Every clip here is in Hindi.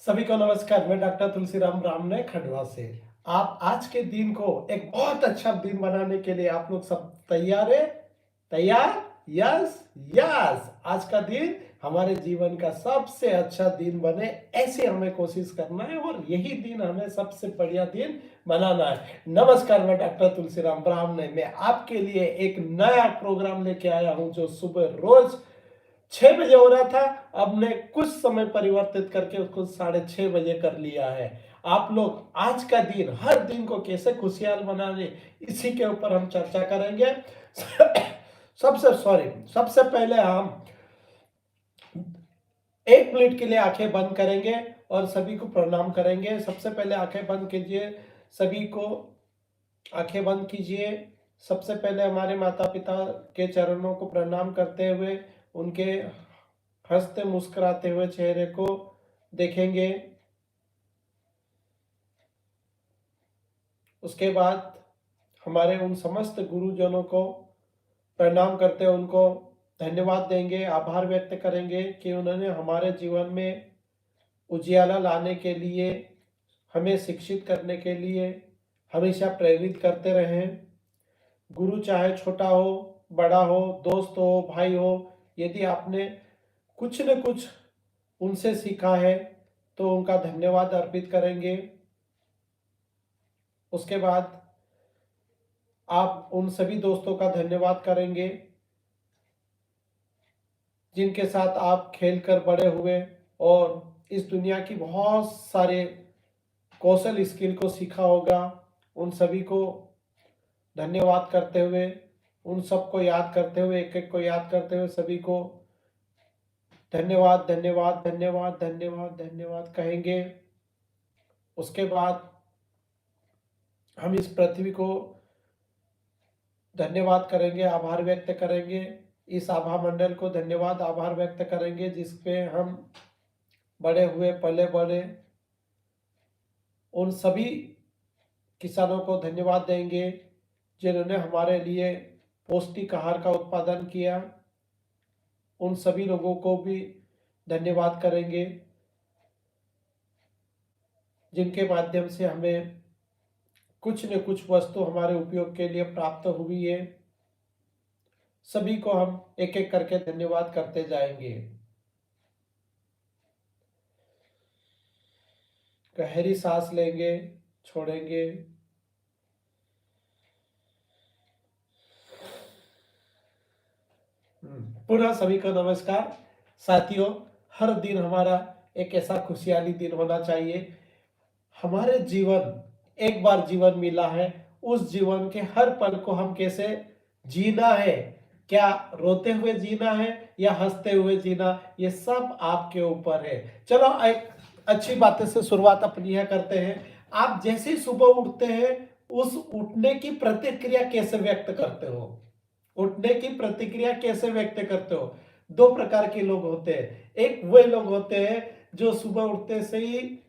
सभी को नमस्कार। मैं डॉक्टर तुलसीराम रामने खंडवा से। आप आज के दिन को एक बहुत अच्छा दिन बनाने के लिए आप लोग सब तैयार है? तैयार? Yes yes. आज का दिन हमारे जीवन का सबसे अच्छा दिन बने, ऐसे हमें कोशिश करना है और यही दिन हमें सबसे बढ़िया दिन बनाना है। नमस्कार, मैं डॉक्टर तुलसीराम रामने मैं आपके लिए एक नया प्रोग्राम लेके आया हूं जो सुबह रोज 6 बजे हो रहा था। अब ने कुछ समय परिवर्तित करके उसको 6:30 बजे कर लिया है। आप लोग आज का दिन, हर दिन को कैसे खुशहाल बनाने, इसी के ऊपर हम चर्चा करेंगे। सबसे पहले हम 1 मिनट के लिए आंखें बंद करेंगे और सभी को प्रणाम करेंगे। सबसे पहले आंखें बंद कीजिए, सभी को आंखें बंद कीजिए। सबसे पहले हमारे माता पिता के चरणों को प्रणाम करते हुए उनके हंसते मुस्कुराते हुए चेहरे को देखेंगे। उसके बाद हमारे उन समस्त गुरुजनों को प्रणाम करते हुए उनको धन्यवाद देंगे, आभार व्यक्त करेंगे कि उन्होंने हमारे जीवन में उजियाला लाने के लिए, हमें शिक्षित करने के लिए हमेशा प्रेरित करते रहें। गुरु चाहे छोटा हो, बड़ा हो, दोस्त हो, भाई हो, यदि आपने कुछ न कुछ उनसे सीखा है तो उनका धन्यवाद अर्पित करेंगे। उसके बाद आप उन सभी दोस्तों का धन्यवाद करेंगे जिनके साथ आप खेलकर बड़े हुए और इस दुनिया की बहुत सारे कौशल स्किल को सीखा होगा। उन सभी को धन्यवाद करते हुए, उन सबको याद करते हुए, एक एक को याद करते हुए सभी को धन्यवाद धन्यवाद धन्यवाद धन्यवाद धन्यवाद कहेंगे। उसके बाद हम इस पृथ्वी को धन्यवाद करेंगे, आभार व्यक्त करेंगे। इस आभा मंडल को धन्यवाद आभार व्यक्त करेंगे जिसपे हम बड़े हुए, पले बड़े। उन सभी किसानों को धन्यवाद देंगे जिन्होंने हमारे लिए पौष्टिक आहार का उत्पादन किया। उन सभी लोगों को भी धन्यवाद करेंगे जिनके माध्यम से हमें कुछ न कुछ वस्तु हमारे उपयोग के लिए प्राप्त हुई है। सभी को हम एक एक करके धन्यवाद करते जाएंगे। गहरी सांस लेंगे, छोड़ेंगे। पुनः सभी को नमस्कार। साथियों, हर दिन हमारा एक ऐसा खुशहाली दिन होना चाहिए। हमारे जीवन, एक बार जीवन मिला है, उस जीवन के हर पल को हम कैसे जीना है, क्या रोते हुए जीना है या हंसते हुए जीना, ये सब आपके ऊपर है। चलो एक अच्छी बातें से शुरुआत अपनी यह करते हैं। आप जैसे ही सुबह उठते हैं, उस उठने की प्रतिक्रिया कैसे व्यक्त करते हो? उठने की प्रतिक्रिया कैसे व्यक्त करते हो? दो प्रकार के लोग होते हैं। एक वे लोग होते हैं जो सुबह उठते से ही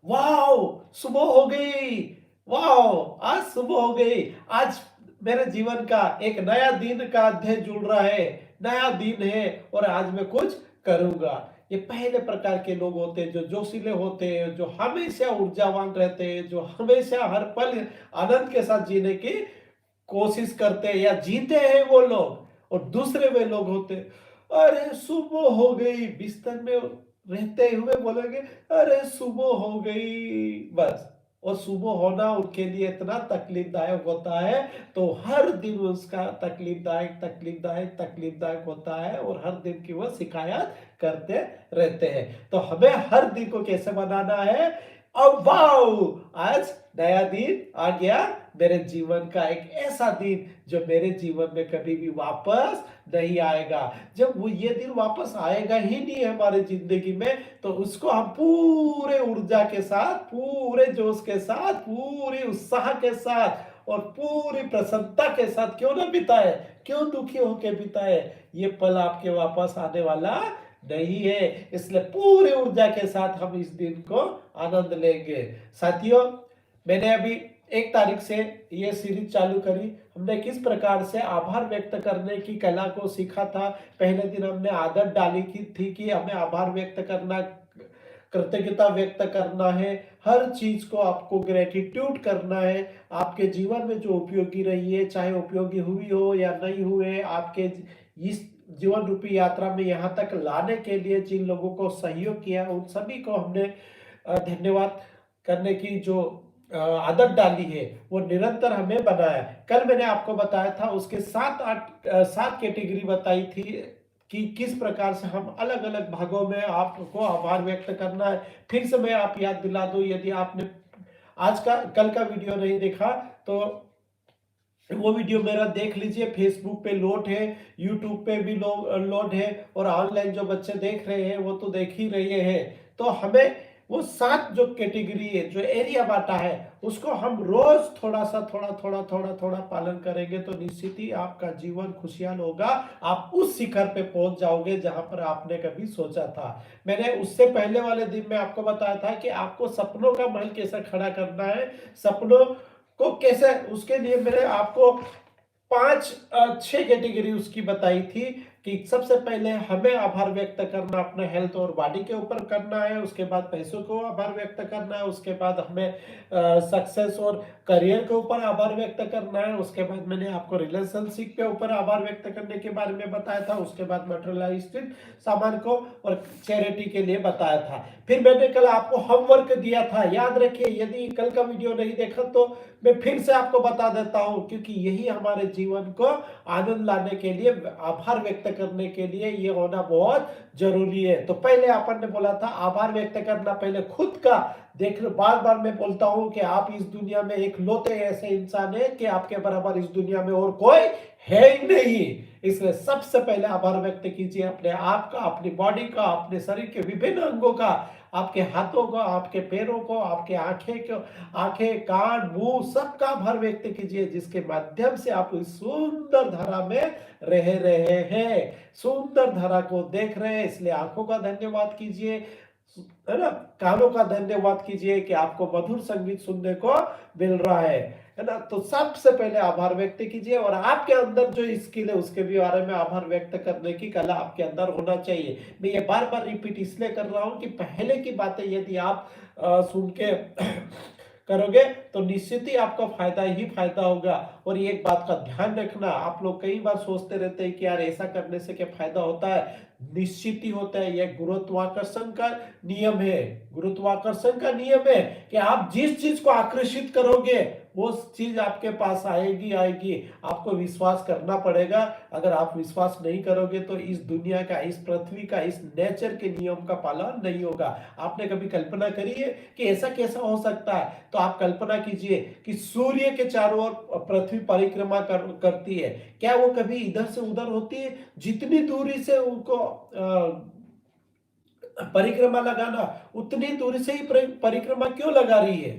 वाओ सुबह हो गई, वाओ आज सुबह हो गई, आज मेरे जीवन का एक नया दिन का अध्याय जुड़ रहा है, नया दिन है और आज मैं कुछ करूंगा। ये पहले प्रकार के लोग होते हैं जो जोशीले होते हैं, जो हमेशा ऊर्जावान रहते हैं, जो हमेशा हर पल आनंद के साथ जीने की कोशिश करते हैं या जीते हैं वो लोग। और दूसरे वे लोग होते, अरे सुबह हो गई, बिस्तर में रहते हुए बोलेंगे अरे सुबह हो गई, बस। और सुबह होना उनके लिए इतना तकलीफदायक होता है, तो हर दिन उसका तकलीफदायक होता है और हर दिन की वो शिकायत करते रहते हैं। तो हमें हर दिन को कैसे बनाना है? अब वाओ आज नया दिन आ गया, मेरे जीवन का एक ऐसा दिन जो मेरे जीवन में कभी भी वापस नहीं आएगा। जब वो ये दिन वापस आएगा ही नहीं हमारे जिंदगी में, तो उसको हम पूरे ऊर्जा के साथ, पूरे जोश के साथ, पूरी उत्साह के साथ और पूरी प्रसन्नता के साथ क्यों ना बिताए, क्यों दुखी होकर बिताए, ये पल आपके वापस आने वाला नहीं है। इसलिए पूरी ऊर्जा के साथ हम इस दिन को आनंद लेंगे। साथियों, मैंने अभी 1 तारीख से ये सीरीज चालू करी। हमने किस प्रकार से आभार व्यक्त करने की कला को सीखा था। पहले दिन हमने आदत डाली की थी कि हमें आभार व्यक्त कृतज्ञता व्यक्त करना है, हर चीज को आपको ग्रेटिट्यूड करना है। आपके जीवन में जो उपयोगी रही है, चाहे उपयोगी हुई हो या नहीं हुए, आपके इस जीवन रूपी यात्रा में यहाँ तक लाने के लिए जिन लोगों को सहयोग किया, उन सभी को हमने धन्यवाद करने की जो आदत डाली है, वो निरंतर हमें बनाया। कल मैंने आपको बताया था, उसके 7 कैटेगरी बताई थी कि किस प्रकार से हम अलग अलग भागों में आपको आभार व्यक्त करना है। फिर से मैं आप याद दिला दूं, यदि आपने कल का वीडियो नहीं देखा तो वो वीडियो मेरा देख लीजिए। फेसबुक पे लोड है, यूट्यूब पे भी लोड है, और ऑनलाइन जो बच्चे देख रहे हैं वो तो देख ही रहे हैं। तो हमें वो 7 जो कैटेगरी है, जो एरिया बांटा है, उसको हम रोज थोड़ा सा थोड़ा पालन करेंगे तो निश्चित ही आपका जीवन खुशहाल होगा। आप उस शिखर पे पहुंच जाओगे जहां पर आपने कभी सोचा था। मैंने उससे पहले वाले दिन में आपको बताया था कि आपको सपनों का महल कैसे खड़ा करना है, सपनों को कैसे, उसके लिए मैंने आपको 6 कैटेगरी उसकी बताई थी कि सबसे पहले हमें आभार व्यक्त करना अपने हेल्थ और बॉडी के ऊपर करना है, उसके बाद पैसों को आभार व्यक्त करना है, उसके बाद हमें सक्सेस और करियर के ऊपर आभार व्यक्त करना है, उसके बाद मैंने आपको रिलेशनशिप के ऊपर आभार व्यक्त करने के बारे में बताया था, उसके बाद मटेरियलिस्टिक सामान को और चैरिटी के लिए बताया था। फिर मैंने कल आपको होमवर्क दिया था, याद रखिए, यदि कल का वीडियो नहीं देखा तो मैं फिर से आपको बता देता हूं, क्योंकि यही हमारे जीवन को आनंद लाने के लिए, आभार व्यक्त करने के लिए ये होना बहुत जरूरी है। तो पहले अपन ने बोला था आभार व्यक्त करना पहले खुद का। देख लो, बार बार मैं बोलता हूं कि आप इस दुनिया में एक लौते ऐसे इंसान है कि आपके बराबर इस दुनिया में और कोई है ही नहीं। इसलिए सबसे पहले आभार व्यक्त कीजिए अपने आप का, अपनी बॉडी का, अपने शरीर के विभिन्न अंगों का, आपके हाथों को, आपके पैरों को, आपके आंखें, कान, मुंह, सबका आभार व्यक्त कीजिए, जिसके माध्यम से आप इस सुंदर धारा में रह रहे हैं, सुंदर धारा को देख रहे हैं। इसलिए आंखों का धन्यवाद कीजिए, है ना, कानों का धन्यवाद कीजिए कि आपको मधुर संगीत सुनने को मिल रहा है ना। तो सबसे पहले आभार व्यक्त कीजिए, और आपके अंदर जो स्किल है उसके भी बारे में आभार व्यक्त करने की कला आपके अंदर होना चाहिए। मैं ये बार बार रिपीट इसलिए कर रहा हूं कि पहले की बातें यदि आप सुन के करोगे तो निश्चित ही आपका फायदा ही फायदा होगा। और ये एक बात का ध्यान रखना, आप लोग कई बार सोचते रहते हैं कि यार ऐसा करने से क्या फायदा होता है। निश्चित ही होता है, यह गुरुत्वाकर्षण का नियम है। गुरुत्वाकर्षण का नियम है कि आप जिस चीज को आकर्षित करोगे वो चीज आपके पास आएगी आएगी। आपको विश्वास करना पड़ेगा। अगर आप विश्वास नहीं करोगे तो इस दुनिया का, इस पृथ्वी का, इस नेचर के नियम का पालन नहीं होगा। आपने कभी कल्पना करी है कि ऐसा कैसा हो सकता है? तो आप कल्पना कीजिए कि सूर्य के चारों ओर पृथ्वी परिक्रमा करती है, क्या वो कभी इधर से उधर होती है? जितनी दूरी से उनको परिक्रमा लगाना, उतनी दूरी से ही परिक्रमा क्यों लगा रही है?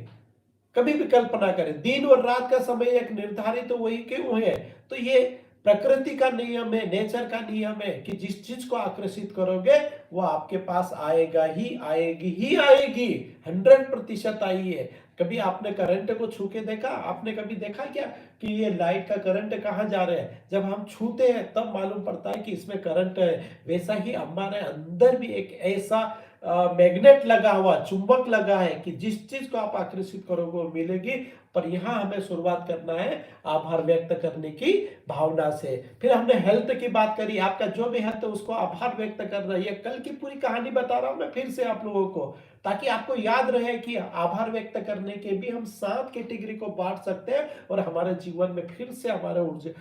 कभी भी कल्पना करें, दिन और रात का समय एक निर्धारित तो वही क्यों है? तो ये प्रकृति का नियम है, नेचर का नियम है कि जिस चीज को आकर्षित करोगे वो आपके पास आएगा ही आएगी ही आएगी। 100% आई है। कभी आपने करंट को छू के देखा? आपने कभी देखा क्या कि ये लाइट का करंट कहाँ जा रहा है? जब हम छूते हैं तब मालूम पड़ता है कि इसमें करंट है। वैसा ही हमारे अंदर भी एक ऐसा मैग्नेट लगा हुआ, चुंबक लगा है कि जिस चीज को आप आकर्षित करोगे वो मिलेगी। पर यहाँ हमें शुरुआत करना है आभार व्यक्त करने की भावना से। फिर हमने हेल्थ की बात करी, आपका जो भी हेल्थ है उसको आभार व्यक्त कर रही है। कल की पूरी कहानी बता रहा हूं मैं फिर से आप लोगों को, ताकि आपको याद रहे कि आभार व्यक्त करने के भी हम 7 कैटेगरी को बांट सकते हैं और हमारे जीवन में फिर से हमारे ऊर्जा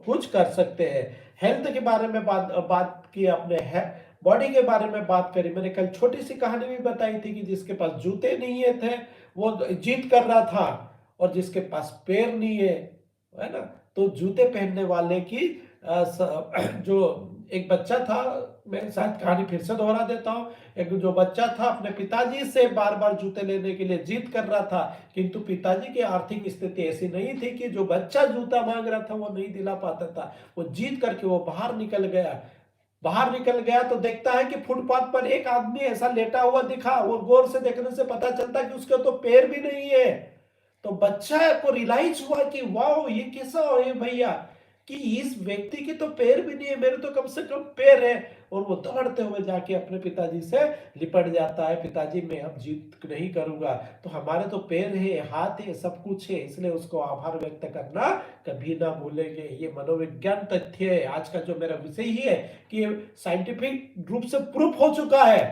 कुछ कर सकते हैं। हेल्थ के बारे में बात की आपने, है बॉडी के बारे में बात करी। मैंने कल छोटी सी कहानी भी बताई थी कि जिसके पास जूते नहीं है थे वो जीत कर रहा था, और जिसके पास पैर नहीं है ना, तो जूते पहनने वाले की जो एक बच्चा था, मैं शायद कहानी फिर से दोहरा देता हूँ। एक जो बच्चा था अपने पिताजी से बार बार जूते लेने के लिए जिद कर रहा था, किंतु पिताजी की आर्थिक स्थिति ऐसी नहीं थी कि जो बच्चा जूता मांग रहा था वो नहीं दिला पाता था। वो जीत करके वो बाहर निकल गया तो देखता है कि फुटपाथ पर एक आदमी ऐसा लेटा हुआ दिखा। वो गौर से देखने से पता चलता कि उसके तो पैर भी नहीं है। तो बच्चा को रियलाइज हुआ कि वाह, ये कैसा है भैया कि इस व्यक्ति के तो पैर भी नहीं है, मेरे तो कम से कम पैर है। और वो दौड़ते हुए जाके अपने पिताजी से लिपट जाता है, पिताजी मैं अब जीत नहीं करूंगा। तो हमारे तो पैर है, हाथ है, सब कुछ है, इसलिए उसको आभार व्यक्त करना कभी ना भूलेंगे। ये मनोविज्ञान तथ्य है, आज का जो मेरा विषय ही है कि साइंटिफिक रूप से प्रूफ हो चुका है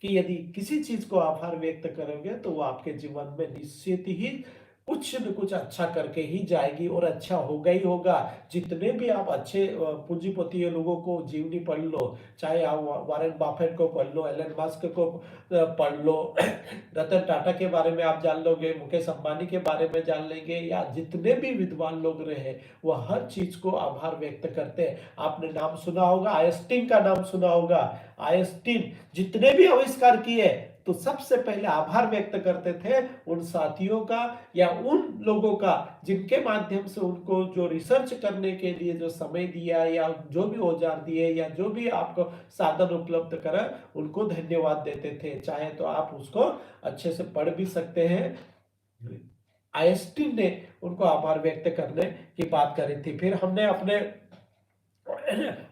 कि यदि किसी चीज को आभार व्यक्त करोगे तो वो आपके जीवन में निश्चित ही कुछ न कुछ अच्छा करके ही जाएगी और अच्छा होगा ही होगा। जितने भी आप अच्छे पूंजीपति लोगों को जीवनी पढ़ लो, चाहे आप वारेन बाफेट को पढ़ लो, एलन मस्क को पढ़ लो, रतन टाटा के बारे में आप जान लोगे, मुकेश अंबानी के बारे में जान लेंगे, या जितने भी विद्वान लोग रहे वो हर चीज को आभार व्यक्त करते हैं। आपने नाम सुना होगा, आइंस्टीन का नाम सुना होगा। आइंस्टीन जितने भी आविष्कार किए तो सबसे पहले आभार व्यक्त करते थे उन साथियों का या उन लोगों का जिनके माध्यम से उनको जो रिसर्च करने के लिए जो समय दिया या जो भी औजार दिए या जो भी आपको साधन उपलब्ध करा, उनको धन्यवाद देते थे। चाहे तो आप उसको अच्छे से पढ़ भी सकते हैं। आइंस्टीन ने उनको आभार व्यक्त करने की बात करी थी। फिर हमने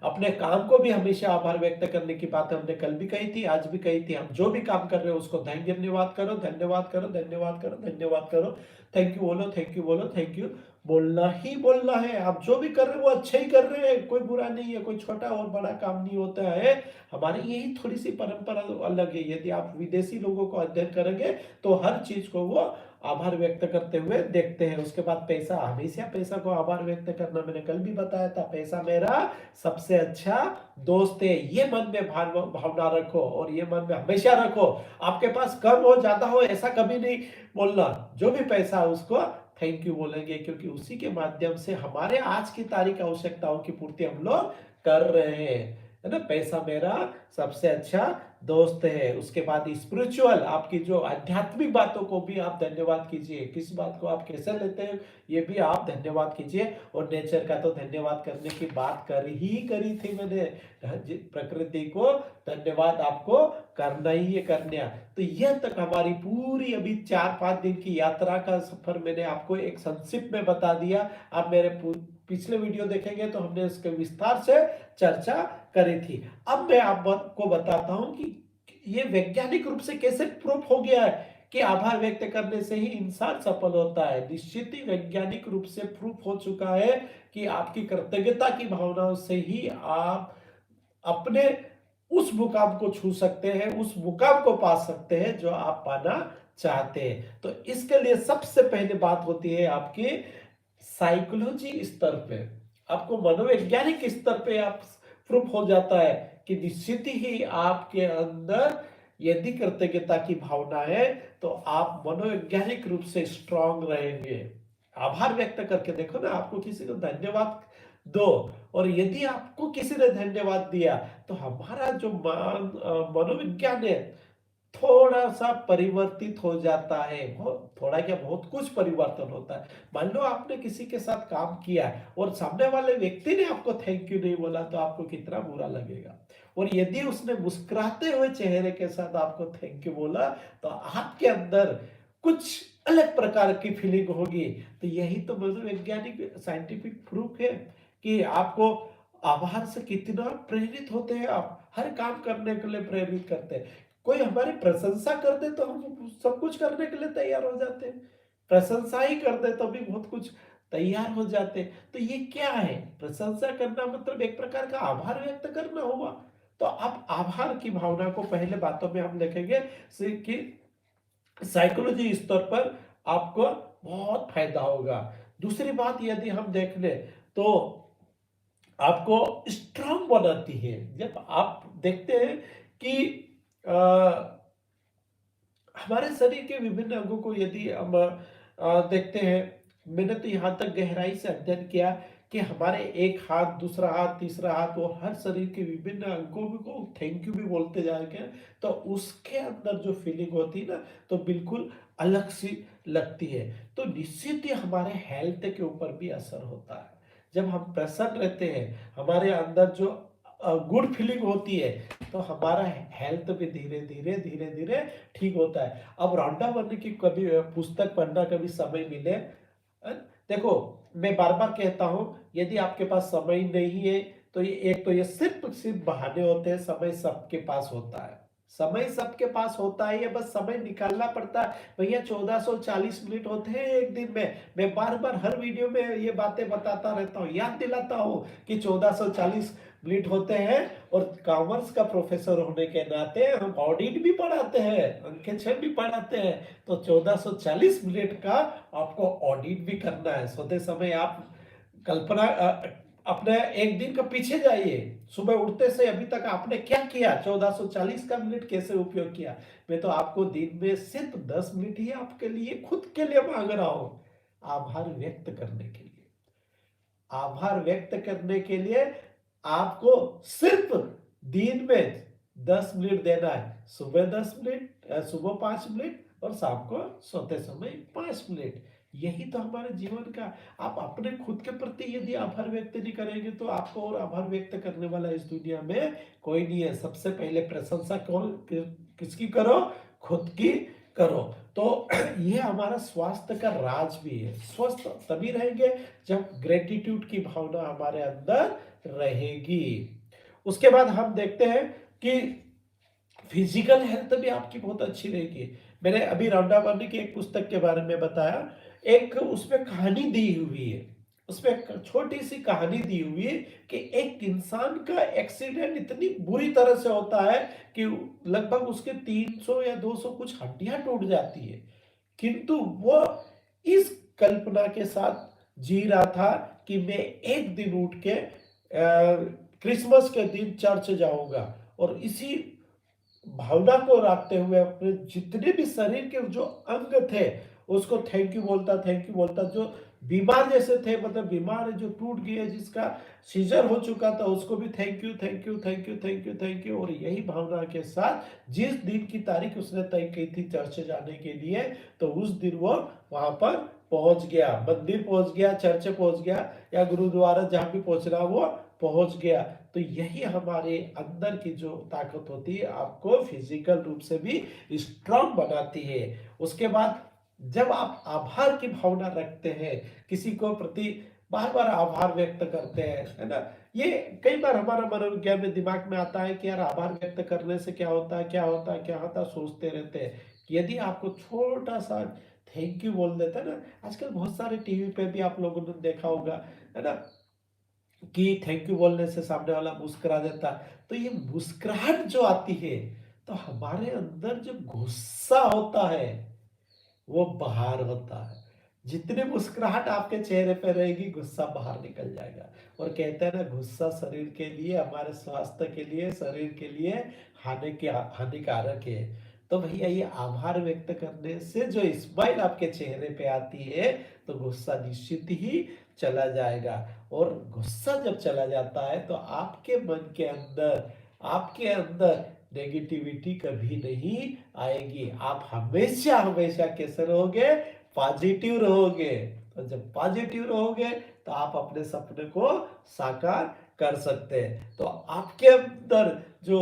अपने काम को भी हमेशा आभार व्यक्त करने की बात हमने कल भी कही थी, आज भी कही थी। हम जो भी काम कर रहे हो उसको धन्यवाद करो, धन्यवाद करो, धन्यवाद करो, धन्यवाद करो, थैंक यू बोलो, थैंक यू बोलो, थैंक यू बोलना ही बोलना है। आप जो भी कर रहे हो वो अच्छा ही कर रहे हैं, कोई बुरा नहीं है, कोई छोटा और बड़ा काम नहीं होता है। हमारी यही थोड़ी सी परंपरा अलग है। यदि आप विदेशी लोगों को अध्ययन करेंगे तो हर चीज को वो आभार व्यक्त करते हुए देखते हैं। उसके बाद पैसा, हमेशा पैसा को आभार व्यक्त करना, मैंने कल भी बताया था, पैसा मेरा सबसे अच्छा दोस्त है। ये मन में भावना रखो और ये मन में हमेशा रखो। आपके पास कम हो ज्यादा हो ऐसा कभी नहीं बोलना। जो भी पैसा है उसको थैंक यू बोलेंगे, क्योंकि उसी के माध्यम से हमारे आज की तारीख आवश्यकताओं की पूर्ति हम लोग कर रहे हैं, है ना। पैसा मेरा सबसे अच्छा दोस्त है। उसके बाद स्पिरिचुअल, आपकी जो आध्यात्मिक बातों को भी आप धन्यवाद कीजिए। किस बात को आप कैसे लेते हैं ये भी आप धन्यवाद कीजिए। और नेचर का तो धन्यवाद करने की बात करी थी मैंने। प्रकृति को धन्यवाद आपको करना ही है, करना। तो यह तक हमारी पूरी अभी 4-5 दिन की यात्रा का सफर मैंने आपको एक संक्षिप्त में बता दिया। आप मेरे पिछले वीडियो देखेंगे तो हमने इसके विस्तार से चर्चा करी थी। अब मैं आपको बताता हूं कि ये वैज्ञानिक रूप से कैसे प्रूफ हो गया है कि आभार व्यक्त करने से ही इंसान सफल होता है। निश्चित ही वैज्ञानिक रूप से प्रूफ हो चुका है कि आपकी कृतज्ञता की भावनाओं से ही आप अपने उस मुकाम को छू सकते हैं, उस मुकाम को पा सकते हैं जो आप पाना चाहते हैं। तो इसके लिए सबसे पहले बात होती है आपकी साइकोलॉजी स्तर पे, आपको मनोवैज्ञानिक स्तर पे आप प्रूफ हो जाता है कि निश्चित ही आपके अंदर यदि कृतज्ञता की भावना है तो आप मनोवैज्ञानिक रूप से स्ट्रांग रहेंगे। आभार व्यक्त करके देखो ना, आपको किसी को धन्यवाद दो, और यदि आपको किसी ने धन्यवाद दिया तो हमारा जो मनोविज्ञान है थोड़ा सा परिवर्तित हो जाता है। बहुत थोड़ा क्या, बहुत कुछ परिवर्तन होता है। मान लो आपने किसी के साथ काम किया और सामने वाले व्यक्ति ने आपको थैंक यू नहीं बोला तो आपको कितना बुरा लगेगा। और यदि उसने मुस्कुराते हुए चेहरे के साथ आपको थैंक यू बोला तो आपके अंदर कुछ अलग प्रकार की फीलिंग होगी। तो यही तो मनोवैज्ञानिक साइंटिफिक प्रूफ है कि आपको आभार से कितना प्रेरित होते हैं। आप हर काम करने के लिए प्रेरित करते हैं। कोई हमारी प्रशंसा कर दे तो हम सब कुछ करने के लिए तैयार हो जाते हैं। प्रशंसा ही कर दे तो भी बहुत कुछ तैयार हो जाते हैं। तो ये क्या है, प्रशंसा करना मतलब एक प्रकार का आभार व्यक्त करना हुआ। तो आप आभार की भावना को पहले बातों में हम देखेंगे कि साइकोलॉजी स्तर पर आपको बहुत फायदा होगा। दूसरी बात यदि हम देख ले तो आपको स्ट्रांग बनाती है। जब आप देखते हैं कि हमारे शरीर के विभिन्न अंगों को यदि हम देखते हैं, मैंने तो यहाँ तक गहराई से अध्ययन किया कि हमारे एक हाथ, दूसरा हाथ, तीसरा हाथ, वो हर शरीर के विभिन्न अंगों को थैंक यू भी बोलते जाएंगे तो उसके अंदर जो फीलिंग होती है ना तो बिल्कुल अलग सी लगती है। तो निश्चित ही हमारे हेल्थ के ऊपर भी असर होता है। जब हम प्रसन्न रहते हैं, हमारे अंदर जो गुड फीलिंग होती है तो हमारा हेल्थ भी धीरे धीरे धीरे धीरे ठीक होता है। अब रॉन्डा वर्नी की कभी पुस्तक पढ़ना कभी समय मिले, देखो मैं बार बार कहता हूं, यदि आपके पास समय नहीं है तो ये एक तो ये सिर्फ सिर्फ बहाने होते हैं, समय सबके पास होता है, समय सबके पास होता है, ये बस समय निकालना पड़ता है। भैया 1440 मिनट होते हैं एक दिन में। मैं बार बार हर वीडियो में ये बातें बताता रहता हूँ, याद दिलाता हूँ कि 1440 मिनट होते हैं। और कॉमर्स का प्रोफेसर होने के नाते हम ऑडिट भी पढ़ाते हैं, अंकेक्षण भी पढ़ाते हैं। तो 1440 मिनट का आपको ऑडिट भी करना है। सोते समय आप कल्पना अपने एक दिन का पीछे जाइए, सुबह उठते से अभी तक आपने क्या किया, 1440 का मिनट कैसे उपयोग किया। मैं तो आपको दिन में सिर्फ 10 मिनट ही आपके लिए, खुद के लिए मांग रहा हूं, आभार व्यक्त करने के लिए। आभार व्यक्त करने के लिए आपको सिर्फ दिन में 10 मिनट देना है। सुबह 10 मिनट, सुबह 5 मिनट और शाम को सोते समय 5 मिनट। यही तो हमारे जीवन का। आप अपने खुद के प्रति यदि आभार व्यक्त नहीं करेंगे तो आपको और आभार व्यक्त करने वाला इस दुनिया में कोई नहीं है। सबसे पहले प्रशंसा कौन किसकी करो, खुद की करो। तो ये हमारा स्वास्थ्य का राज भी है। स्वस्थ तभी रहेंगे जब ग्रेटिट्यूड की भावना हमारे अंदर रहेगी। उसके बाद हम देखते हैं कि फिजिकल हेल्थ भी आपकी बहुत अच्छी रहेगी। मैंने अभी राउंडा वर्नी की एक पुस्तक के बारे में बताया, एक उसमें कहानी दी हुई है। उसमें एक छोटी सी कहानी दी हुई है कि एक इंसान का एक्सीडेंट इतनी बुरी तरह से होता है कि लगभग उसके 300 या 200 कुछ हड्डियां टूट जाती है। किंतु वो इस कल्पना के साथ जी रहा था कि मैं एक दिन उठ के क्रिसमस के दिन चर्च जाऊंगा, और इसी भावना को रखते हुए अपने जितने भी शरीर के जो अंग थे उसको थैंक यू बोलता, थैंक यू बोलता। जो बीमार जैसे थे, मतलब बीमार है जो टूट गए, जिसका सीजर हो चुका था, उसको भी thank you thank you thank you thank you thank you. और यही भावना के साथ जिस दिन की तारीख उसने तय की थी चर्च जाने के लिए, तो उस दिन वो वहां पर पहुंच गया, मंदिर पहुंच गया, चर्च पहुंच गया, या गुरुद्वारा जहां भी पहुंचना वो पहुंच गया। तो यही हमारे अंदर की जो ताकत होती है आपको फिजिकल रूप से भी स्ट्रांग बनाती है। उसके बाद जब आप आभार की भावना रखते हैं, किसी को प्रति बार बार आभार व्यक्त करते हैं, है ना। ये कई बार हमारा मनोविज्ञान में दिमाग में आता है कि यार आभार व्यक्त करने से क्या होता है, क्या होता है, क्या होता है, सोचते रहते हैं। यदि आपको छोटा सा थैंक यू बोल देता है ना, आजकल बहुत सारे टीवी पे भी आप लोगों ने देखा होगा, है ना, कि थैंक यू बोलने से सामने वाला मुस्कुरा देता। तो ये मुस्कुराहट जो आती है, तो हमारे अंदर जो गुस्सा होता है वो बाहर होता है। जितनी मुस्कुराहट आपके चेहरे पे रहेगी, गुस्सा बाहर निकल जाएगा। और कहते हैं ना, गुस्सा शरीर के लिए, हमारे स्वास्थ्य के लिए, शरीर के लिए हानिकारक है। तो भैया ये आभार व्यक्त करने से जो स्माइल आपके चेहरे पे आती है, तो गुस्सा निश्चित ही चला जाएगा। और गुस्सा जब चला जाता है तो आपके मन के अंदर, आपके अंदर नेगेटिविटी कभी नहीं आएगी। आप हमेशा हमेशा कैसे रहोगे, पॉजिटिव रहोगे। तो जब पॉजिटिव रहोगे तो आप अपने सपने को साकार कर सकते हैं। तो आपके अंदर जो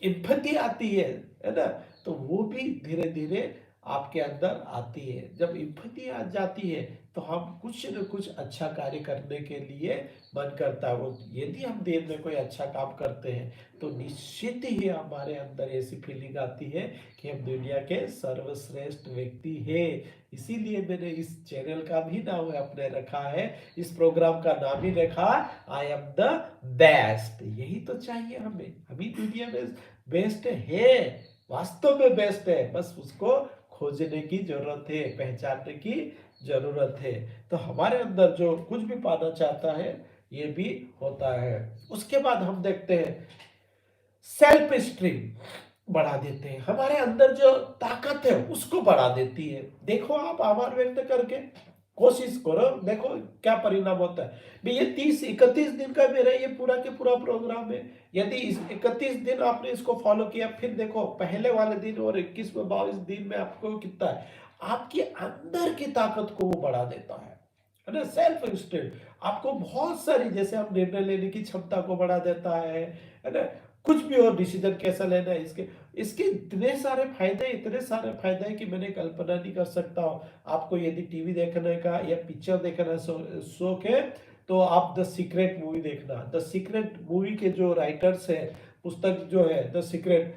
एम्पैथी आती है ना, तो वो भी धीरे धीरे आपके अंदर आती है। जब एम्पैथी आ जाती है तो हम कुछ न कुछ अच्छा कार्य करने के लिए मन करता है। वो यदि हम दिन में कोई अच्छा काम करते हैं तो निश्चित ही हमारे अंदर ऐसी फीलिंग आती है कि हम दुनिया के सर्वश्रेष्ठ व्यक्ति हैं। इसीलिए मैंने इस चैनल का भी नाम अपने रखा है, इस प्रोग्राम का नाम ही रखा, आई एम द बेस्ट। यही तो चाहिए हमें, अभी दुनिया में बेस्ट है, वास्तव में बेस्ट है, बस उसको खोजने की जरूरत है, पहचानने की जरूरत है। तो हमारे अंदर जो कुछ भी पाना चाहता है ये भी होता है। उसके बाद हम देखते हैं सेल्फ स्टीम बढ़ा देते हैं, हमारे अंदर जो ताकत है उसको बढ़ा देती है। देखो आप आभार व्यक्त करके कोशिश करो, देखो क्या परिणाम होता है। भाई ये 30-31 दिन का मेरा ये पूरा के पूरा प्रोग्राम है। यदि इस 31 दिन आपने इसको फॉलो किया, फिर देखो पहले वाले दिन और 21-22 दिन में आपको कितना है, आपके अंदर की ताकत को वो बढ़ा देता है ना। सेल्फ स्टीम आपको बहुत सारी, जैसे हम निर्णय लेने की क्षमता को बढ़ा देता है ना। कुछ भी और डिसीजन कैसा लेना है, इसके इसके इतने सारे फायदे, इतने सारे फायदे हैं कि मैंने कल्पना नहीं कर सकता हूँ। आपको यदि टीवी देखने का या पिक्चर देखने का शौक है तो आप द सीक्रेट मूवी देखना। द सीक्रेट मूवी के जो राइटर्स है, पुस्तक जो है द सीक्रेट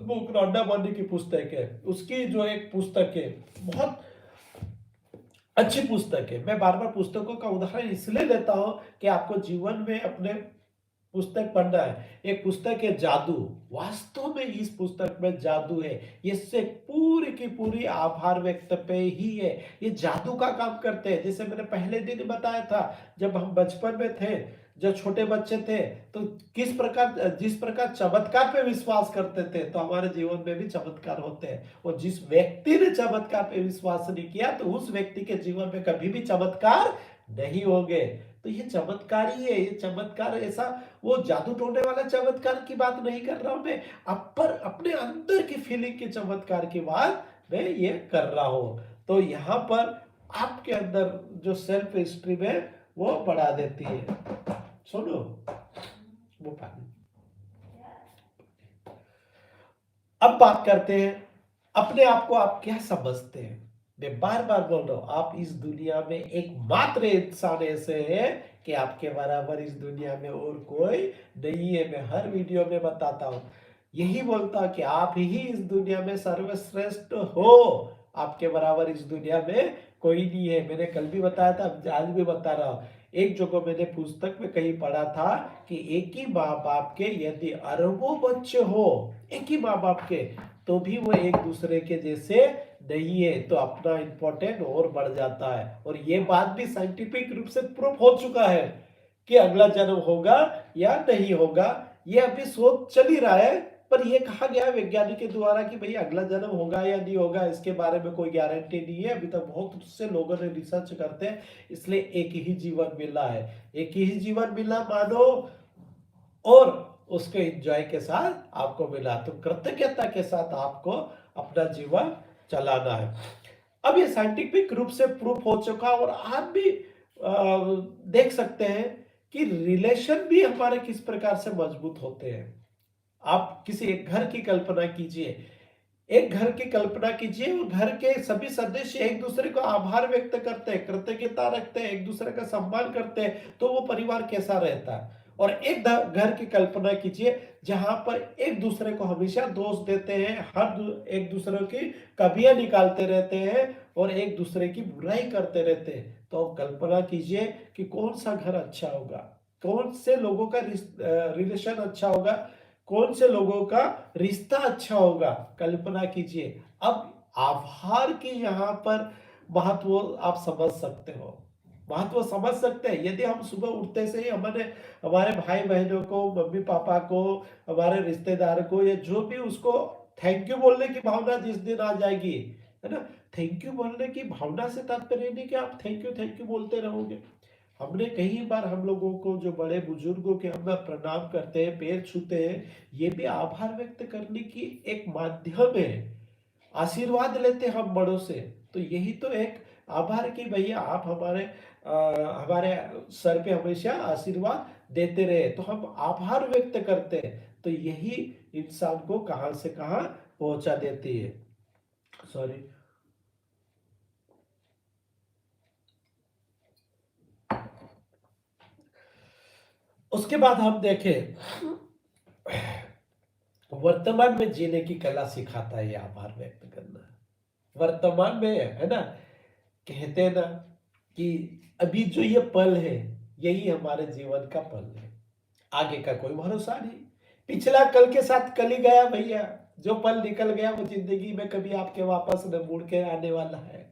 बुक, रॉन्डा बर्नी की पुस्तक है, उसकी जो एक पुस्तक है बहुत अच्छी पुस्तक है। मैं बार बार पुस्तकों का उदाहरण इसलिए लेता हूं कि आपको जीवन में अपने पुस्तक पढ़ना है। एक पुस्तक है जादू, वास्तव में इस पुस्तक में जादू है। ये से पूरी की पूरी आभार व्यक्त पे ही है। ये जादू का काम करते हैं। जैसे मैंने पहले दिन बताया था, जब हम बचपन में थे, जब छोटे बच्चे थे, तो जिस प्रकार चमत्कार पे विश्वास करते थे, तो हमारे जीवन में भी चमत्कार होते हैं। और जिस व्यक्ति ने चमत्कार पे विश्वास नहीं किया, तो उस व्यक्ति के जीवन में कभी भी चमत्कार नहीं होंगे। तो ये चमत्कार ही है। ये चमत्कार ऐसा वो जादू टोने वाला चमत्कार की बात नहीं कर रहा हूं मैं, पर अपने अंदर की फीलिंग के चमत्कार की बात मैं ये कर रहा हूं। तो यहां पर आपके अंदर जो सेल्फ स्टीम है वो बढ़ा देती है। सुनो वो पानी। अब बात करते हैं अपने आप को आप क्या समझते हैं। मैं बार बार बोल रहा हूं, आप इस दुनिया में एकमात्र इंसान ऐसे हैं कि आपके बराबर इस दुनिया में और कोई नहीं है। मैं हर वीडियो में बताता हूं, यही बोलता कि आप ही इस दुनिया में सर्वश्रेष्ठ हो। आपके बराबर इस दुनिया में कोई नहीं है। मैंने कल भी बताया था, आज भी बता रहा हूं। एक जगह मैंने पुस्तक में कहीं पढ़ा था कि एक ही माँ बाप के यदि अरबों बच्चे हो, एक ही माँ बाप के, तो भी वो एक दूसरे के जैसे नहीं है। तो अपना इंपॉर्टेंट और बढ़ जाता है। और ये बात भी साइंटिफिक रूप से प्रूफ हो चुका है कि अगला जन्म होगा या नहीं होगा। ये अभी शोध चल ही रहा है, पर यह कहा गया है वैज्ञानिक के द्वारा कि भाई अगला जन्म होगा या नहीं होगा, इसके बारे में कोई गारंटी नहीं है। अभी तक बहुत से लोगों ने रिसर्च करते हैं, इसलिए एक ही जीवन मिला है। एक ही जीवन मिला मानो, और उसके एंजॉय के साथ आपको मिला, तो कृतज्ञता के साथ आपको अपना जीवन चलाना है। अब ये साइंटिफिक रूप से प्रूफ हो चुका, और आप भी देख सकते हैं कि रिलेशन भी हमारे किस प्रकार से मजबूत होते हैं। आप किसी एक घर की कल्पना कीजिए, एक घर की कल्पना कीजिए, और घर के सभी सदस्य एक दूसरे को आभार व्यक्त करते हैं, कृतज्ञता रखते हैं, एक दूसरे का सम्मान करते हैं, तो वो परिवार कैसा रहता है। और एक घर की कल्पना कीजिए जहां पर एक दूसरे को हमेशा दोष देते हैं, एक दूसरे की कमियां निकालते रहते हैं, और एक दूसरे की बुराई करते रहते हैं। तो कल्पना कीजिए कि कौन सा घर अच्छा होगा, कौन से लोगों का रिलेशन अच्छा होगा, कौन से लोगों का रिश्ता अच्छा होगा। कल्पना कीजिए। अब आभार की यहाँ पर महत्व आप समझ सकते हो, महत्व समझ सकते हैं। यदि हम सुबह उठते से ही हमारे भाई बहनों को, मम्मी पापा को, हमारे रिश्तेदार को, या जो भी, उसको थैंक यू बोलने की भावना जिस दिन आ जाएगी, है ना, थैंक यू बोलने की भावना से तात्पर्य नहीं कि आप थैंक यू बोलते रहोगे। हमने कई बार हम लोगों को, जो बड़े बुजुर्गों के हम प्रणाम करते हैं, पैर छूते हैं, ये भी आभार व्यक्त करने की एक माध्यम है। आशीर्वाद लेते हैं हम बड़ों से, तो यही तो एक आभार की भैया आप हमारे सर पे हमेशा आशीर्वाद देते रहे, तो हम आभार व्यक्त करते हैं। तो यही इंसान को कहां से कहां पहुंचा देती है। सॉरी। उसके बाद हम देखें, वर्तमान में जीने की कला सिखाता है ये आभार व्यक्त करना। वर्तमान में, है ना, कहते हैं ना कि अभी जो ये पल है, यही हमारे जीवन का पल है। आगे का कोई भरोसा नहीं। पिछला कल के साथ कल ही गया भैया। जो पल निकल गया वो जिंदगी में कभी आपके वापस न मुड़ के आने वाला है।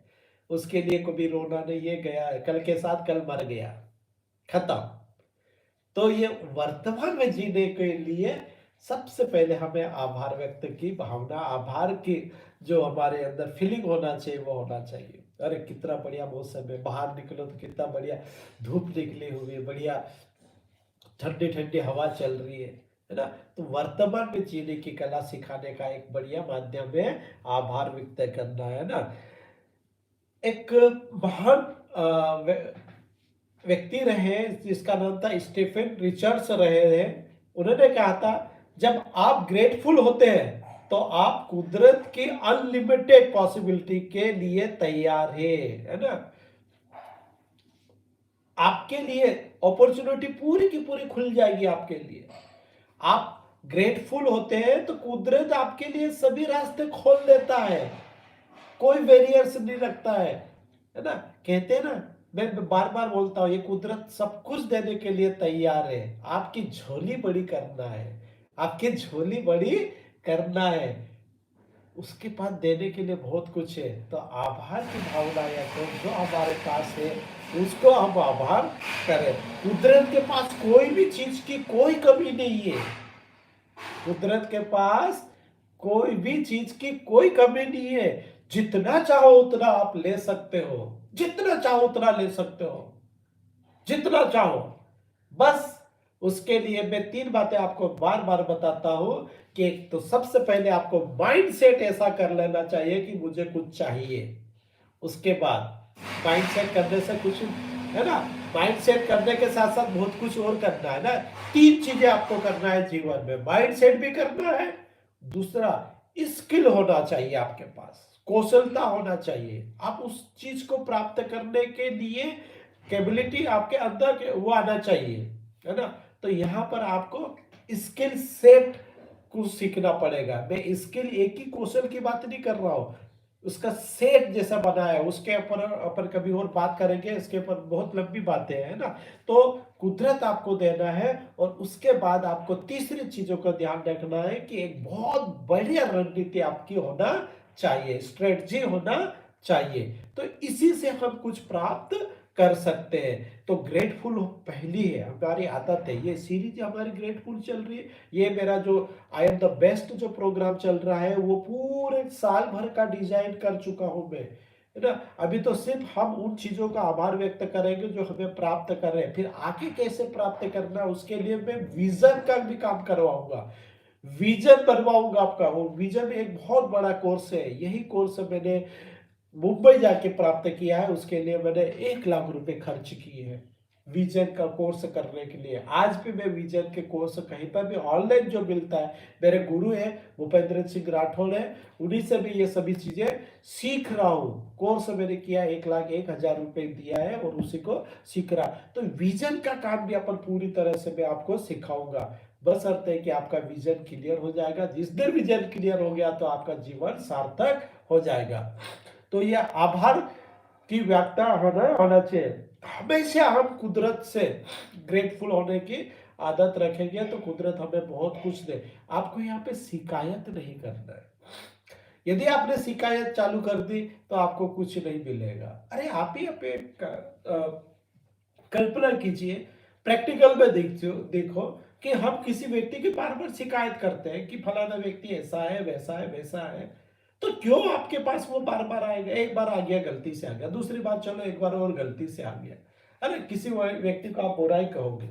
उसके लिए कभी रोना नहीं है, गया है, कल के साथ कल मर गया, खत्म। तो ये वर्तमान में जीने के लिए सबसे पहले हमें आभार व्यक्त की भावना, आभार की जो हमारे अंदर फीलिंग होना चाहिए वो होना चाहिए। अरे कितना बढ़िया मौसम है, बाहर निकलो तो कितना बढ़िया धूप निकली हुई है, बढ़िया ठंडी ठंडी हवा चल रही है ना। तो वर्तमान में जीने की कला सिखाने का एक बढ़िया माध्यम है आभार व्यक्त करना, है ना। एक महान व्यक्ति रहे जिसका नाम था स्टीफन रिचर्ड्स रहे हैं। उन्होंने कहा था, जब आप ग्रेटफुल होते हैं तो आप कुदरत की अनलिमिटेड पॉसिबिलिटी के लिए तैयार है ना। आपके लिए अपॉर्चुनिटी पूरी की पूरी खुल जाएगी आपके लिए। आप ग्रेटफुल होते हैं तो कुदरत आपके लिए सभी रास्ते खोल देता है, कोई बैरियर्स नहीं रखता है ना। कहते हैं ना, मैं बार बार बोलता हूं, ये कुदरत सब कुछ देने के लिए तैयार है, आपकी झोली बड़ी करना है, आपकी झोली बड़ी करना है, उसके पास देने के लिए बहुत कुछ है। तो आभार की भावना या तो जो हमारे पास है उसको हम आभार करें। कुदरत के पास कोई भी चीज की कोई कमी नहीं है, कुदरत के पास कोई भी चीज की कोई कमी नहीं है। जितना चाहो उतना आप ले सकते हो, जितना चाहो उतना ले सकते हो, जितना चाहो। बस उसके लिए मैं तीन बातें आपको बार बार बताता हूं कि एक तो सबसे पहले आपको माइंड सेट ऐसा कर लेना चाहिए कि मुझे कुछ चाहिए। उसके बाद माइंड सेट करने से कुछ है ना, माइंड सेट करने के साथ साथ बहुत कुछ और करना है ना। तीन चीजें आपको करना है जीवन में, माइंड सेट भी करना है, दूसरा स्किल होना चाहिए आपके पास, कौशलता होना चाहिए, आप उस चीज को प्राप्त करने के लिए कैपेबिलिटी आपके अंदर वो आना चाहिए, है ना। तो यहाँ पर आपको स्किल सेट कुछ सीखना पड़ेगा। मैं स्किल एक ही कौशल की बात नहीं कर रहा हूं, उसका सेट जैसा बना है उसके ऊपर अपन कभी और बात करेंगे, इसके ऊपर बहुत लंबी बातें हैं ना। तो कुदरत आपको देना है, और उसके बाद आपको तीसरी चीजों का ध्यान रखना है कि एक बहुत बढ़िया रणनीति आपकी होना चाहिए, स्ट्रेटजी होना चाहिए। तो इसी से हम कुछ प्राप्त कर सकते हैं। तो ग्रेटफुल पहली है हमारी आदत है, ये सीरीज हमारी ग्रेटफुल चल रही है। ये मेरा जो आई एम द बेस्ट जो प्रोग्राम चल रहा है वो पूरे साल भर का डिजाइन कर चुका हूं मैं, है ना। अभी तो सिर्फ हम उन चीजों का आभार व्यक्त करेंगे जो हमें प्राप्त कर रहे हैं, फिर आगे कैसे प्राप्त करना उसके लिए मैं विजन का भी काम करवाऊंगा, विजन बनवाऊंगा आपका। वो विजन एक बहुत बड़ा कोर्स है, यही कोर्स मैंने मुंबई जाके प्राप्त किया है, उसके लिए मैंने 1 लाख रुपए खर्च किए हैं विजन का कोर्स करने के लिए। आज भी मैं विजन के कोर्स कहीं पर भी ऑनलाइन जो मिलता है, मेरे गुरु है भूपेंद्र सिंह राठौड़ है, उन्हीं से भी ये सभी चीजें सीख रहा हूँ। कोर्स मैंने किया 1,01,000 रुपए दिया है और उसी को सीख रहा। तो विजन का काम भी अपन पूरी तरह से मैं आपको सिखाऊंगा, बस अर्थ है कि आपका विजन क्लियर हो जाएगा। जिस दिन विजन क्लियर हो गया तो आपका जीवन सार्थक हो जाएगा। तो ये आभार की व्याख्या होना चाहिए। हमेशा हम कुदरत से ग्रेटफुल होने की आदत रखेंगे तो कुदरत हमें बहुत कुछ दे। आपको यहाँ पे शिकायत नहीं करना है। यदि आपने शिकायत चालू कर दी तो आपको कुछ नहीं मिलेगा। अरे आप ही अपने कल्पना कीजिए, प्रैक्टिकल में देखो कि हम किसी व्यक्ति की बार बार शिकायत करते हैं कि फलाना व्यक्ति ऐसा है वैसा है वैसा है, तो क्यों आपके पास वो बार बार आएगा। एक बार आ गया गलती से आ गया, दूसरी बार चलो एक बार और गलती से आ गया, अरे किसी व्यक्ति को आप बुराई कहोगे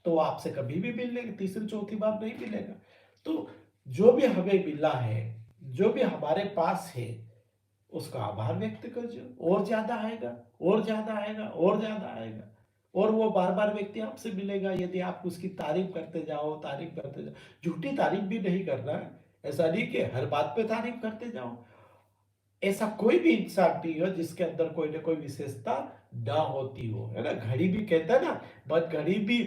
तो वो आपसे कभी भी मिलेगा, तीसरी चौथी बार नहीं मिलेगा। तो जो भी हमें मिला है, जो भी हमारे पास है, उसका आभार व्यक्त करो, और ज्यादा आएगा और ज्यादा आएगा और ज्यादा आएगा, और वो बार बार व्यक्ति आपसे मिलेगा यदि आप उसकी तारीफ करते जाओ, तारीफ करते जाओ। झूठी तारीफ भी नहीं करना है, ऐसा नहीं कि हर बात पे तारीफ करते जाओ। ऐसा कोई भी इंसान नहीं हो जिसके अंदर कोई ना कोई विशेषता ना होती हो, है ना। घड़ी भी कहता है ना, बट घड़ी भी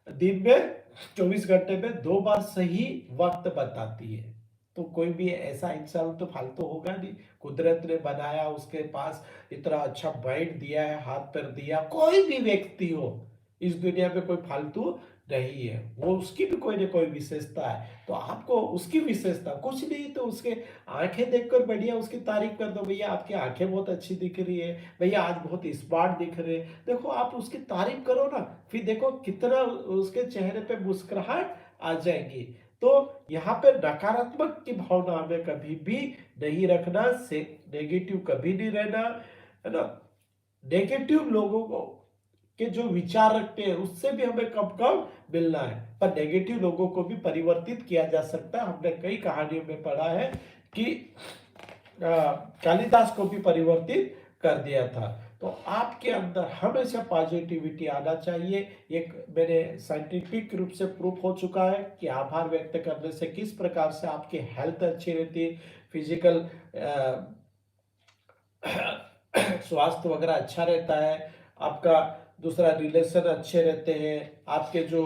दिन में 24 घंटे में 2 बार सही वक्त बताती है। तो कोई भी ऐसा इंसान तो फालतू होगा नहीं, कुदरत ने बनाया, उसके पास इतना अच्छा माइंड दिया है, हाथ पैर दिया। कोई भी व्यक्ति हो इस दुनिया में कोई फालतू नहीं है, वो उसकी भी कोई ना कोई विशेषता है। तो आपको उसकी विशेषता कुछ नहीं तो उसके आंखें देखकर बढ़िया उसकी तारीफ कर दो, भैया आपकी आंखें बहुत अच्छी दिख रही है, भैया आज बहुत स्मार्ट दिख रहे हैं। देखो आप उसकी तारीफ करो ना, फिर देखो कितना उसके चेहरे पे मुस्कुराहट आ जाएगी। तो यहाँ पे नकारात्मक की भावना हमें कभी भी नहीं रखना, से नेगेटिव कभी नहीं रहना, है ना। नेगेटिव लोगों को के जो विचार रखते हैं उससे भी हमें कम कम मिलना है, पर नेगेटिव लोगों को भी परिवर्तित किया जा सकता है। हमने कई कहानियों में पढ़ा है कि कालिदास को भी परिवर्तित कर दिया था। तो आपके अंदर हमेशा पॉजिटिविटी आना चाहिए। एक मेरे साइंटिफिक रूप से प्रूफ हो चुका है कि आभार व्यक्त करने से किस प्रकार से आपकी हेल्थ अच्छी रहती है, फिजिकल स्वास्थ्य वगैरह अच्छा रहता है, आपका दूसरा रिलेशन अच्छे रहते हैं, आपके जो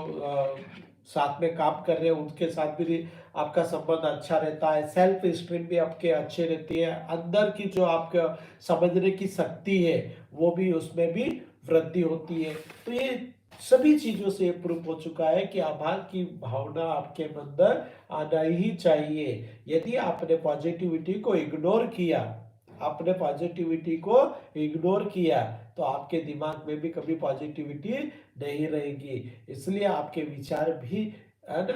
साथ में काम कर रहे हैं उनके साथ भी आपका संबंध अच्छा रहता है, सेल्फ स्टीम भी आपके अच्छे रहती है, अंदर की जो आपका समझने की शक्ति है वो भी उसमें भी वृद्धि होती है। तो ये सभी चीजों से प्रूफ हो चुका है कि आभार की भावना आपके अंदर आना ही चाहिए। यदि आपने पॉजिटिविटी को इग्नोर किया, आपने पॉजिटिविटी को इग्नोर किया, तो आपके दिमाग में भी कभी पॉजिटिविटी नहीं रहेगी। इसलिए आपके विचार भी, है ना,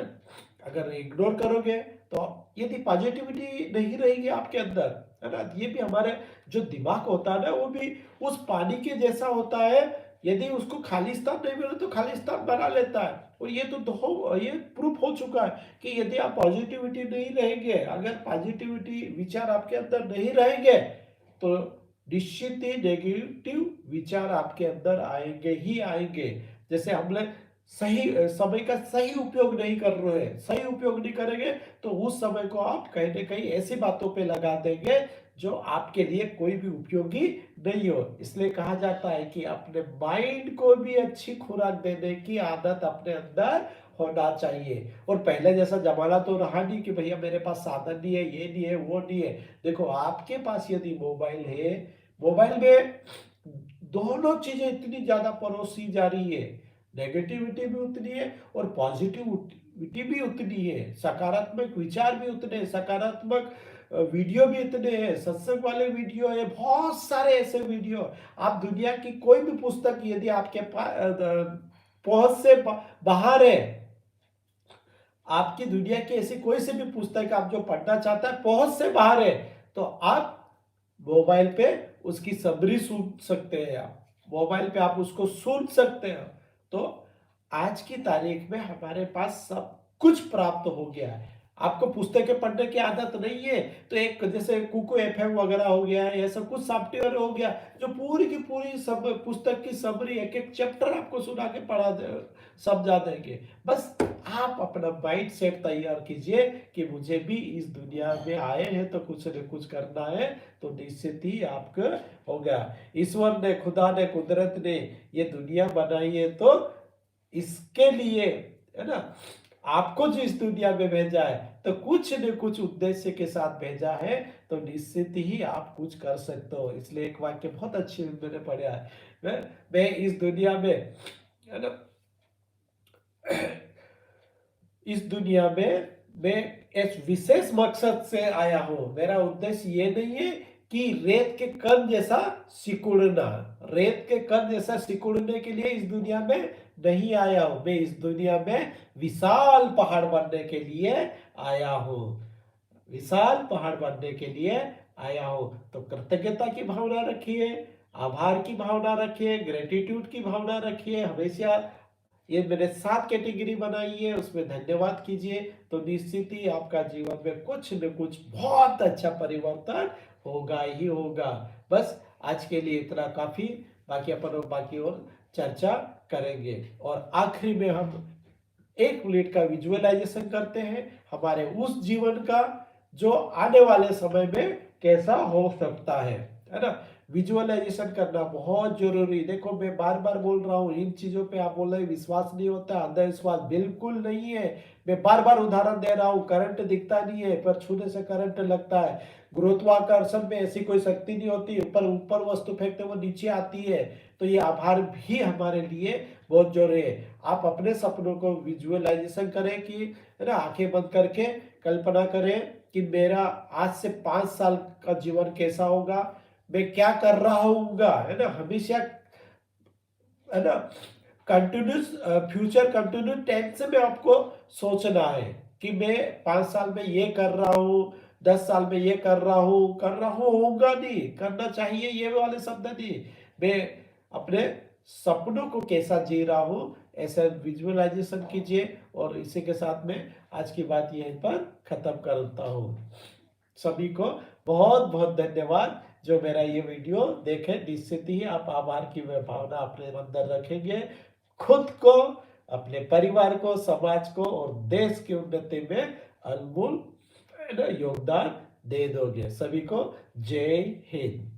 अगर इग्नोर करोगे तो यदि पॉजिटिविटी नहीं रहेगी आपके अंदर, है ना, ये भी हमारे जो दिमाग होता है ना वो भी उस पानी के जैसा होता है। यदि उसको खाली स्थान नहीं मिले तो खाली स्थान बना लेता है। और ये ये प्रूफ हो चुका है कि यदि आप पॉजिटिविटी नहीं रहेंगे, अगर पॉजिटिविटी विचार आपके अंदर नहीं रहेंगे, तो निश्चित ही नेगेटिव विचार आपके अंदर आएंगे ही आएंगे। जैसे हमने सही समय का सही उपयोग नहीं कर रहे हैं, सही उपयोग नहीं करेंगे तो उस समय को आप कहीं ना कहीं ऐसी बातों पे लगा देंगे जो आपके लिए कोई भी उपयोगी नहीं हो। इसलिए कहा जाता है कि अपने माइंड को भी अच्छी खुराक देने की आदत अपने अंदर होना चाहिए। और पहले जैसा जमाना तो रहा नहीं कि भैया मेरे पास साधन नहीं है, ये नहीं है, वो नहीं है। देखो आपके पास यदि मोबाइल है, मोबाइल में दोनों चीजें इतनी ज्यादा परोसी जा रही है, नेगेटिविटी भी उतनी है और पॉजिटिविटी भी उतनी है, सकारात्मक विचार भी उतने, सकारात्मक वीडियो भी इतने हैं, सत्संग वाले वीडियो है, बहुत सारे ऐसे वीडियो। आप दुनिया की कोई भी पुस्तक यदि आपके पास पहुंच से बाहर है, आपकी दुनिया की ऐसी कोई सी भी पुस्तक आप जो पढ़ना चाहता है पहुंच से बाहर है, तो आप मोबाइल पे उसकी समरी सुन सकते हैं, आप मोबाइल पे आप उसको सुन सकते हैं। तो आज की तारीख में हमारे पास सब कुछ प्राप्त हो गया है। आपको पुस्तकें पढ़ने की आदत नहीं है तो एक जैसे कुको एफएम वगैरह हो गया, ऐसा कुछ सॉफ्टवेयर हो गया जो पूरी की पूरी सब पुस्तक की समरी एक एक चैप्टर आपको सुना के पढ़ा दे, समझा देंगे। बस आप अपना माइंड सेट तैयार कीजिए कि मुझे भी इस दुनिया में आए हैं तो कुछ न कुछ करना है, तो निश्चित ही आपका होगा। ईश्वर ने, खुदा ने, कुदरत ने ये दुनिया बनाई है तो इसके लिए, है ना, आपको जो इस दुनिया में भेजा है तो कुछ न कुछ उद्देश्य के साथ भेजा है, तो निश्चित ही आप कुछ कर सकते हो। इसलिए एक वाक्य बहुत अच्छी मैंने पढ़ा है, मैं इस दुनिया में, है ना, इस दुनिया में मैं एक विशेष मकसद से आया हूं। मेरा उद्देश्य ये नहीं है कि रेत के कण जैसा सिकुड़ना, रेत के कण जैसा सिकुड़ने के लिए इस दुनिया में नहीं आया हूं। मैं इस दुनिया में विशाल पहाड़ बनने के लिए आया हूं, विशाल पहाड़ बनने के लिए आया हूं। तो कृतज्ञता की भावना रखिए, आभार की भावना रखिए, ग्रेटिट्यूड की भावना रखिए। हमेशा ये मैंने 7 कैटेगरी बनाई है, उसमें धन्यवाद कीजिए, तो निश्चित ही आपका जीवन में कुछ न कुछ बहुत अच्छा परिवर्तन होगा ही होगा। बस आज के लिए इतना काफी, बाकी अपन बाकी और चर्चा करेंगे। और आखिरी में हम 1 मिनट का विजुअलाइजेशन करते हैं हमारे उस जीवन का जो आने वाले समय में कैसा हो सकता है ना। विजुअलाइजेशन करना बहुत जरूरी। देखो मैं बार बार बोल रहा हूँ, इन चीजों पे आप बोल रहे विश्वास नहीं होता, अंधविश्वास बिल्कुल नहीं है। मैं बार बार उदाहरण दे रहा हूँ, करंट दिखता नहीं है पर छूने से करंट लगता है। गुरुत्वाकर्षण में ऐसी कोई शक्ति नहीं होती, ऊपर ऊपर वस्तु फेंकते वो नीचे आती है। तो ये आभार भी हमारे लिए बहुत जरूरी है। आप अपने सपनों को विजुअलाइजेशन करें कि, है ना, आंखें बंद करके कल्पना करें कि मेरा आज से 5 साल का जीवन कैसा होगा, मैं क्या कर रहा हूँगा, है ना। हमेशा, है ना, कंटिन्यूस फ्यूचर कंटिन्यूस टेंस में आपको सोचना है कि मैं 5 साल में ये कर रहा हूँ, 10 साल में ये कर रहा हूँ होगा नहीं, करना चाहिए ये वाले शब्द नहीं। मैं अपने सपनों को कैसा जी रहा हूँ ऐसा विजुअलाइजेशन कीजिए। और इसी के साथ में आज की बात यहीं पर खत्म करता हूँ। सभी को बहुत बहुत धन्यवाद जो मेरा ये वीडियो देखे। निश्चित ही आप आभार की भावना अपने अंदर रखेंगे, खुद को, अपने परिवार को, समाज को और देश की उन्नति में अनमोल योगदान दे दोगे। सभी को जय हिंद।